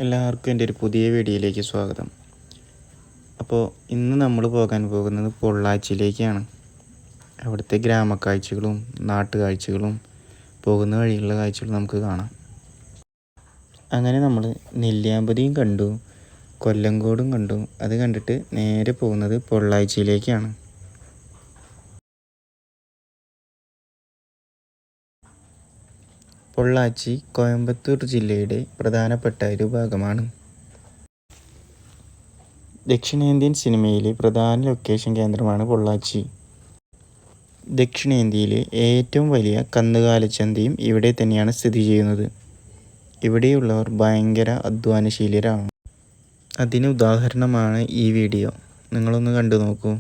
എല്ലാവർക്കും എൻ്റെ ഒരു പുതിയ വീഡിയോയിലേക്ക് സ്വാഗതം. അപ്പോൾ ഇന്ന് നമ്മൾ പോകാൻ പോകുന്നത് പൊള്ളാച്ചിയിലേക്കാണ്. അവിടുത്തെ ഗ്രാമക്കാഴ്ചകളും നാട്ടുകാഴ്ചകളും പോകുന്ന വഴിയുള്ള കാഴ്ചകളും നമുക്ക് കാണാം. അങ്ങനെ നമ്മൾ നെല്ലിയാമ്പതിയും കണ്ടു, കൊല്ലങ്കോടും കണ്ടു. അത് കണ്ടിട്ട് നേരെ പോകുന്നത് പൊള്ളാച്ചിയിലേക്കാണ്. പൊള്ളാച്ചി കോയമ്പത്തൂർ ജില്ലയുടെ പ്രധാനപ്പെട്ട ഒരു ഭാഗമാണ്. ദക്ഷിണേന്ത്യൻ സിനിമയിലെ പ്രധാന ലൊക്കേഷൻ കേന്ദ്രമാണ് പൊള്ളാച്ചി. ദക്ഷിണേന്ത്യയിലെ ഏറ്റവും വലിയ കന്നുകാലിച്ചന്തയും ഇവിടെ തന്നെയാണ് സ്ഥിതി ചെയ്യുന്നത്. ഇവിടെയുള്ളവർ ഭയങ്കര അധ്വാനശീലരാണ്. അതിന് ഉദാഹരണമാണ് ഈ വീഡിയോ. നിങ്ങളൊന്ന് കണ്ടു നോക്കൂ.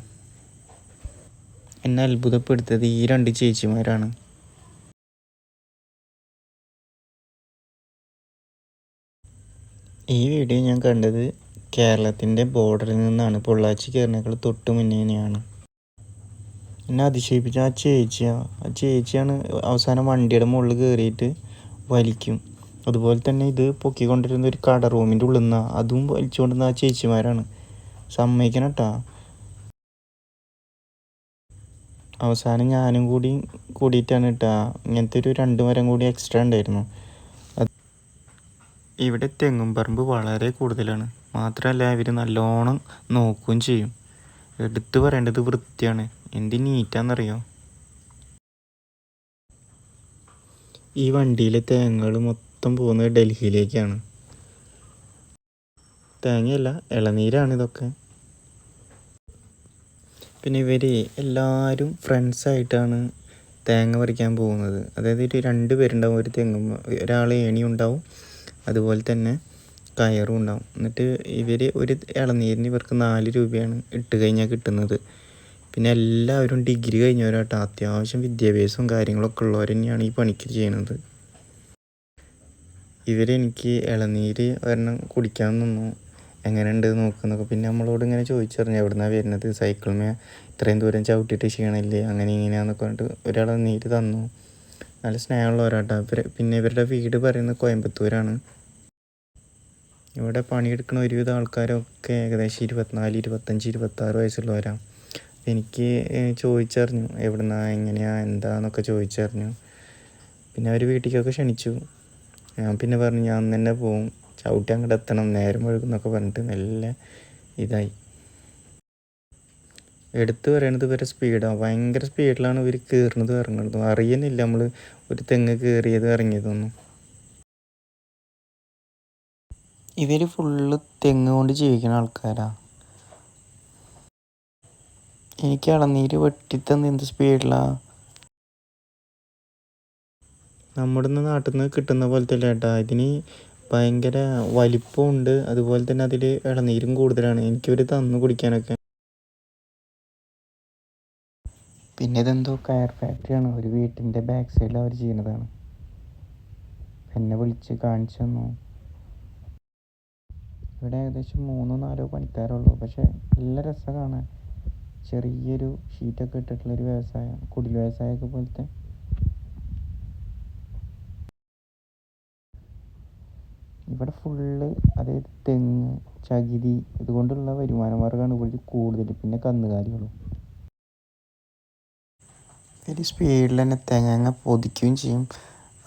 എന്നെ അത്ഭുതപ്പെടുത്തിയത് ഈ രണ്ട് ചേച്ചിമാരാണ്. ഈ വീഡിയോ ഞാൻ കണ്ടത് കേരളത്തിൻ്റെ ബോർഡറിൽ നിന്നാണ്. പൊള്ളാച്ചി കയറിനേക്കാൾ തൊട്ട് മുന്നേനെയാണ്. എന്നെ അതിശയിപ്പിച്ച ആ ചേച്ചിയാണ് അവസാനം വണ്ടിയുടെ മുകളിൽ കയറിയിട്ട് വലിക്കും. അതുപോലെ തന്നെ ഇത് പൊക്കിക്കൊണ്ടിരുന്ന ഒരു കട റൂമിൻ്റെ ഉള്ളിൽ നിന്നാണ് അതും വലിച്ചുകൊണ്ടിരുന്ന ആ ചേച്ചിമാരാണ്. സമ്മതിക്കണം കേട്ടോ. അവസാനം ഞാനും കൂടിയിട്ടാണ് കേട്ടോ. ഇങ്ങനത്തെ ഒരു 2 മരം കൂടി എക്സ്ട്രാ ഉണ്ടായിരുന്നു. ഇവിടെ തെങ്ങും പറമ്പ് വളരെ കൂടുതലാണ്. മാത്രമല്ല ഇവർ നല്ലോണം നോക്കുകയും ചെയ്യും. എടുത്തു പറയേണ്ടത് വൃത്തിയാണ്. എന്ത് നീറ്റാന്നറിയോ. ഈ വണ്ടിയിലെ തേങ്ങകൾ മൊത്തം പോകുന്നത് ഡൽഹിയിലേക്കാണ്. തേങ്ങയല്ല, ഇളനീരാണ് ഇതൊക്കെ. പിന്നെ ഇവർ എല്ലാവരും ഫ്രണ്ട്സായിട്ടാണ് തേങ്ങ പറിക്കാൻ പോകുന്നത്. അതായത് ഒരു 2 പേരുണ്ടാവും. ഒരു തെങ്ങും ഒരാൾ ഏണി ഉണ്ടാവും, അതുപോലെ തന്നെ കയറും ഉണ്ടാവും. എന്നിട്ട് ഇവർ ഒരു ഇളനീരിന് ഇവർക്ക് 4 രൂപയാണ് ഇട്ട് കഴിഞ്ഞാൽ കിട്ടുന്നത്. പിന്നെ എല്ലാവരും ഡിഗ്രി കഴിഞ്ഞവരാട്ടോ. അത്യാവശ്യം വിദ്യാഭ്യാസവും കാര്യങ്ങളൊക്കെ ഉള്ളവർ തന്നെയാണ് ഈ പണിക്ക് ചെയ്യുന്നത്. ഇവരെനിക്ക് ഇളനീര് ഒരെണ്ണം കുടിക്കാൻ തന്നു. എങ്ങനെയുണ്ട് നോക്കുന്നൊക്കെ. പിന്നെ നമ്മളോട് ഇങ്ങനെ ചോദിച്ചറിഞ്ഞു എവിടുന്നാണ് വരുന്നത്, സൈക്കിളിന്മേൽ ഇത്രയും ദൂരം ചവിട്ടിയിട്ട് ക്ഷീണമില്ലേ, അങ്ങനെ ഇങ്ങനെയാണെന്നൊക്കെ പറഞ്ഞിട്ട് ഒരിളനീര് തന്നു. നല്ല സ്നേഹമുള്ളവരാട്ടോ. പിന്നെ ഇവരുടെ വീട് പറയുന്നത് കോയമ്പത്തൂരാണ്. ഇവിടെ പണിയെടുക്കുന്ന ഒരുവിധ ആൾക്കാരൊക്കെ ഏകദേശം 24, 25, 26 വയസ്സുള്ളവരാണ്. എനിക്ക് ചോദിച്ചറിഞ്ഞു എവിടുന്നാ, എങ്ങനെയാണ്, എന്താന്നൊക്കെ ചോദിച്ചറിഞ്ഞു. പിന്നെ അവർ വീട്ടിലേക്കൊക്കെ ക്ഷണിച്ചു. ഞാൻ പിന്നെ പറഞ്ഞു ഞാൻ തന്നെ പോവും, ചവിട്ടി അങ്ങോട്ട് എത്തണം, നേരം വഴുകുന്നൊക്കെ പറഞ്ഞിട്ട് നല്ല ഇതായി. എടുത്തു പറയണത് ഇവരെ സ്പീഡാണ്. ഭയങ്കര സ്പീഡിലാണ് ഇവർ കയറുന്നതും ഇറങ്ങുന്നതും. അറിയുന്നില്ല നമ്മൾ ഒരു തെങ്ങ് കയറിയതും ഇറങ്ങിയതൊന്നും. ഇവർ ഫുള്ള് തെങ്ങ് കൊണ്ട് ജീവിക്കുന്ന ആൾക്കാരാണ്. എനിക്ക് ഇളനീര് വെട്ടിത്തന്ന് എന്ത് സ്പീഡിലാണ്. നമ്മുടെ നാട്ടിൽ നിന്ന് കിട്ടുന്ന പോലത്തെ അല്ല കേട്ടോ. ഇതിന് ഭയങ്കര വലിപ്പമുണ്ട്. അതുപോലെ തന്നെ അതിൽ ഇളനീരും കൂടുതലാണ്. എനിക്കൊരു തന്നു കുടിക്കാനൊക്കെ. പിന്നെ ഇതെന്തോ കയർ ഫാക്ടറിയാണ്. ഒരു വീട്ടിൻ്റെ ബാക്ക് സൈഡിൽ അവർ ചെയ്യുന്നതാണ്. എന്നെ വിളിച്ച് കാണിച്ചു തന്നു. ഇവിടെ ഏകദേശം 3-4 പണിക്കാരുള്ളൂ. പക്ഷെ നല്ല രസമാണ് കാണാൻ. ചെറിയൊരു ഷീറ്റൊക്കെ ഇട്ടിട്ടുള്ളൊരു വ്യവസായം, കുടിൽ വ്യവസായമൊക്കെ പോലത്തെ. ഇവിടെ ഫുള്ള് അതായത് തെങ്ങ്, ചകിരി, ഇതുകൊണ്ടുള്ള വരുമാന മാർഗ്ഗമാണ് ഇവിടെ കൂടുതൽ. പിന്നെ കന്നുകാലികളും. ഒരു സ്പീഡിൽ തന്നെ തേങ്ങ പൊതിക്കുകയും ചെയ്യും.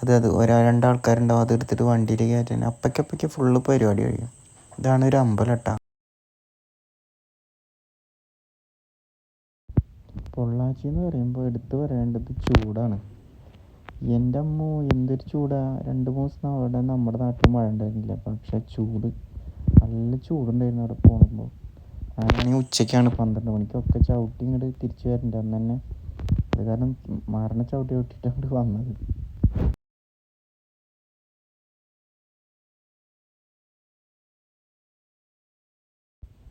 അത് 1-2 ആൾക്കാരുണ്ടാവും. അത് എടുത്തിട്ട് വണ്ടിയിൽ കയറ്റാൻ അപ്പയ്ക്കപ്പയ്ക്ക് ഫുള്ള് പരിപാടി കഴിയും. ഇതാണ് ഒരു അമ്പലട്ടാ. പൊള്ളാച്ചി എന്ന് പറയുമ്പോൾ എടുത്തു പറയേണ്ടത് ചൂടാണ്. എൻ്റെ അമ്മോ എന്തൊരു ചൂടാ. 2-3 ദിവസം അവിടെ നമ്മുടെ നാട്ടിൽ മഴ ഉണ്ടായിരുന്നില്ല. പക്ഷെ ചൂട്, നല്ല ചൂടുണ്ടായിരുന്നു അവിടെ പോകുമ്പോൾ. ഞാനാണെങ്കിൽ ഉച്ചയ്ക്കാണ് 12 മണിക്കൊക്കെ ചവിട്ടി ഇങ്ങോട്ട് തിരിച്ചു വരേണ്ട അന്ന് തന്നെ. അത് കാരണം മരണ ചവിട്ടി വിട്ടിട്ടാണ് വന്നത്.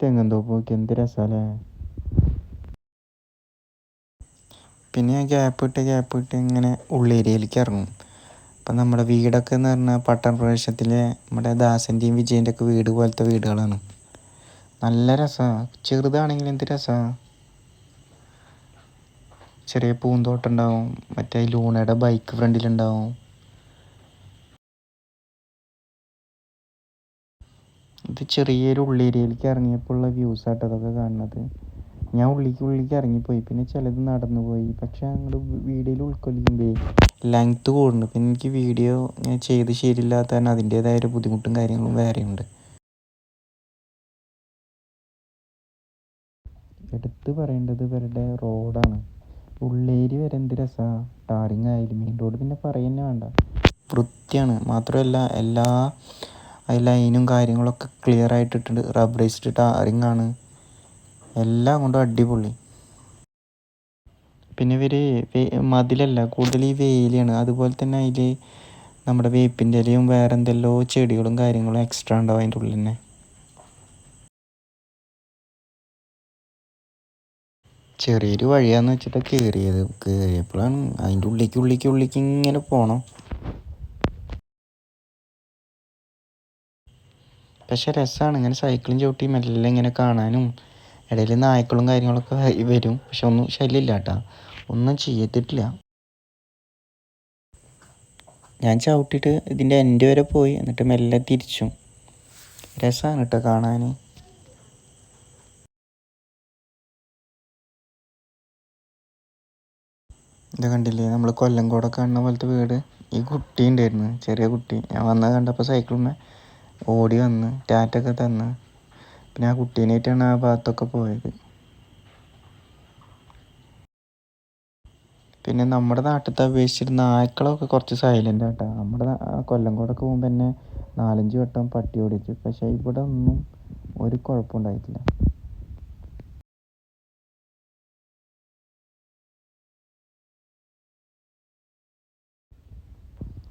തെങ്ങുംതോപ്പ് നോക്കി എന്ത് രസമല്ലേ. പിന്നെ ഞാൻ ഗ്യാപ്പ് ഇട്ട് ഇങ്ങനെ ഉള്ളേരിയയിലേക്ക് ഇറങ്ങും. അപ്പം നമ്മുടെ വീടൊക്കെ എന്ന് പറഞ്ഞാൽ പട്ടണ പ്രദേശത്തിലെ നമ്മുടെ ദാസൻ്റെയും വിജയൻ്റെ ഒക്കെ വീട് പോലത്തെ വീടുകളാണ്. നല്ല രസമാണ്. ചെറുതാണെങ്കിലും എന്ത് രസമാണ്. ചെറിയ പൂന്തോട്ടം ഉണ്ടാവും. മറ്റേ ലൂണയുടെ ബൈക്ക് ഫ്രണ്ടിലുണ്ടാവും. ഇത് ചെറിയൊരു ഉള്ളേരിയയിലേക്ക് ഇറങ്ങിയപ്പോൾ ഉള്ള വ്യൂസ് ആട്ടോ അതൊക്കെ കാണുന്നത്. ഞാൻ ഉള്ളിലേക്ക് ഇറങ്ങിപ്പോയി, പിന്നെ ചിലത് നടന്നു പോയി. പക്ഷെ അങ്ങോട്ട് വീഡിയോയിൽ ഉൾക്കൊള്ളിക്കുമ്പോൾ ലെങ്ത്ത് കൂടുന്നു. പിന്നെ എനിക്ക് വീഡിയോ ഇങ്ങനെ ചെയ്ത് ശരിയില്ലാത്ത കാരണം അതിൻ്റേതായ ഒരു ബുദ്ധിമുട്ടും കാര്യങ്ങളും വേറെയുണ്ട്. എടുത്ത് പറയേണ്ടത് ഇവരുടെ റോഡാണ്. ഉള്ളേരി വരെ എന്ത് രസമാണ്, ടാറിങ് ആയാലും. മെയിൻ റോഡ് പിന്നെ പറയുന്നേ വേണ്ട, വൃത്തിയാണ്. മാത്രമല്ല എല്ലാ ലൈനും കാര്യങ്ങളൊക്കെ ക്ലിയർ ആയിട്ടിട്ടുണ്ട്. റബ്ബറൈസ്ഡ് ടാറിങ് ആണ്, എല്ലാം കൊണ്ടും അടിപൊളി. പിന്നെ ഇവർ മതിലല്ല, കൂടുതൽ ഈ വേലിയാണ്. അതുപോലെ തന്നെ അതിൽ നമ്മുടെ വേപ്പിൻ്റെ ഇലയും വേറെ എന്തെല്ലോ ചെടികളും കാര്യങ്ങളും എക്സ്ട്രാ ഉണ്ടാവും അതിൻ്റെ ഉള്ളിൽ തന്നെ. ചെറിയൊരു വഴിയാന്ന് വെച്ചിട്ട് കയറിയപ്പോഴാണ് അതിൻ്റെ ഉള്ളിലേക്ക് ഇങ്ങനെ പോകണം. പക്ഷെ രസമാണ് ഇങ്ങനെ സൈക്കിളും ചവിട്ടി മെല്ലെ ഇങ്ങനെ കാണാനും. ഇടയിൽ നായ്ക്കളും കാര്യങ്ങളൊക്കെ വരും, പക്ഷെ ഒന്നും ശല്യമില്ല കേട്ടോ, ഒന്നും ചെയ്യത്തിട്ടില്ല. ഞാൻ ചവിട്ടിയിട്ട് ഇതിൻ്റെ എൻഡ് വരെ പോയി, എന്നിട്ട് മെല്ലെ തിരിച്ചും. രസമാണ് കേട്ടോ കാണാൻ. ഇത് കണ്ടില്ലേ, നമ്മൾ കൊല്ലംകോടൊക്കെ കാണുന്ന പോലത്തെ വീട്. ഈ കുട്ടി ഉണ്ടായിരുന്നു, ചെറിയ കുട്ടി. ഞാൻ വന്നത് കണ്ടപ്പോൾ സൈക്കിളിന്മേൽ ഓടി വന്ന് ടാറ്റൊക്കെ തന്ന്. പിന്നെ ആ കുട്ടീനായിട്ടാണ് ആ ഭാഗത്തൊക്കെ പോയത്. പിന്നെ നമ്മുടെ നാട്ടിലത്തെ അപേക്ഷിച്ചിട്ട് നായ്ക്കളൊക്കെ കുറച്ച് സൈലൻ്റ് ആട്ടോ. നമ്മുടെ കൊല്ലംകോടൊക്കെ പോകുമ്പോൾ തന്നെ 4-5 വട്ടം പട്ടി ഓടിച്ചു. പക്ഷേ ഇവിടെ ഒന്നും ഒരു കുഴപ്പമുണ്ടായിട്ടില്ല.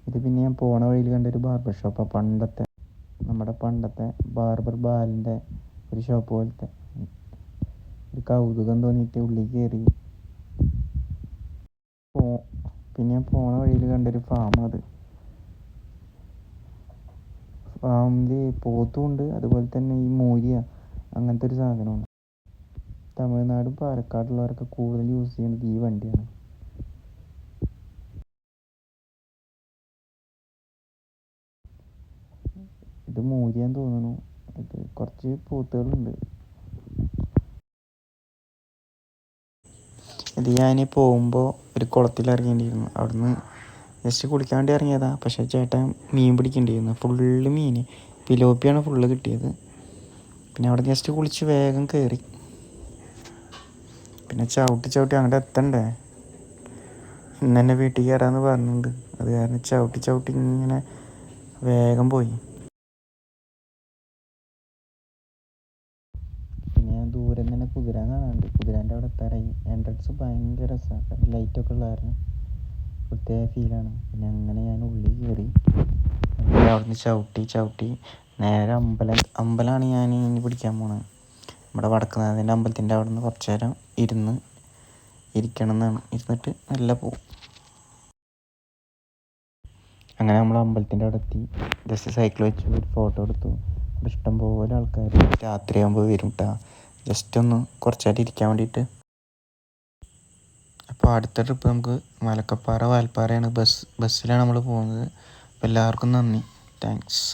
ഇത് പിന്നെ ഞാൻ പോണ വഴിയിൽ കണ്ടൊരു ബാർബർ ഷോപ്പാണ്. നമ്മുടെ പണ്ടത്തെ ബാർബർ ബാലിൻ്റെ ഒരു ഷോപ്പ് പോലത്തെ. ഒരു കൗതുകം തോന്നിയിട്ട് ഉള്ളിൽ കയറി. പിന്നെ ഞാൻ പോണ വഴിയിൽ കണ്ടൊരു അത് ഫാമിൽ പോത്തുമുണ്ട്, അതുപോലെ തന്നെ ഈ മൂരിയ അങ്ങനത്തെ ഒരു സാധനമാണ്. തമിഴ്നാടും പാലക്കാടുള്ളവരൊക്കെ കൂടുതൽ യൂസ് ചെയ്യുന്നത് ഈ വണ്ടിയാണ്. ഇത് മൂരിയാന്ന് തോന്നുന്നു. ഇത് കുറച്ച് പോത്തുകളുണ്ട്. ഇത് ഞാൻ പോകുമ്പോൾ ഒരു കുളത്തിൽ ഇറങ്ങിയിട്ടുണ്ടായിരുന്നു. അവിടുന്ന് ജസ്റ്റ് കുളിക്കാൻ വേണ്ടി ഇറങ്ങിയതാണ്. പക്ഷേ ചേട്ടൻ മീൻ പിടിക്കേണ്ടിയിരുന്നു, ഫുള്ള് മീൻ. പിലോപ്പിയാണ് ഫുള്ള് കിട്ടിയത്. പിന്നെ അവിടെ ജസ്റ്റ് കുളിച്ച് വേഗം കയറി. പിന്നെ ചവിട്ടി അങ്ങോട്ട് എത്തണ്ടേ, ഇന്ന് തന്നെ വീട്ടിൽ കയറാമെന്ന് പറഞ്ഞിട്ടുണ്ട്. അത് കാരണം ചവിട്ടി ഇങ്ങനെ വേഗം പോയി. പിന്നെ ഞാൻ ദൂരം തന്നെ കുതിര കാണാനുണ്ട്. കുതിരാൻ്റെ അവിടെ എത്താറായി. എൻട്രൻസ് ഭയങ്കര രസമാണ്, ലൈറ്റൊക്കെ ഉള്ള കാരണം പ്രത്യേക ഫീലാണ്. പിന്നെ അങ്ങനെ ഞാൻ ഉള്ളിൽ കയറി. അവിടുന്ന് ചവിട്ടി നേരെ അമ്പലമാണ് ഞാൻ ഇനി പിടിക്കാൻ പോണത്. നമ്മുടെ വടക്കുന്നാഥൻ്റെ അമ്പലത്തിൻ്റെ അവിടെ നിന്ന് കുറച്ച് നേരം ഇരിക്കണം എന്നാണ്. ഇരുന്നിട്ട് നല്ല പോവും. അങ്ങനെ നമ്മൾ അമ്പലത്തിൻ്റെ അവിടെ എത്തി. ജസ്റ്റ് സൈക്കിൾ വെച്ച് ഒരു ഫോട്ടോ എടുത്തു. അവിടെ ഇഷ്ടംപോലെ ആൾക്കാർ രാത്രിയാകുമ്പോൾ വരും കേട്ടോ, ജസ്റ്റ് ഒന്ന് കുറച്ച് നേരം ഇരിക്കാൻ വേണ്ടിയിട്ട്. അപ്പോൾ അടുത്ത ട്രിപ്പ് നമുക്ക് മലക്കപ്പാറ വാൽപ്പാറയാണ്. ബസ്സിലാണ് നമ്മൾ പോകുന്നത്. അപ്പോൾ എല്ലാവർക്കും നന്ദി, താങ്ക്സ്.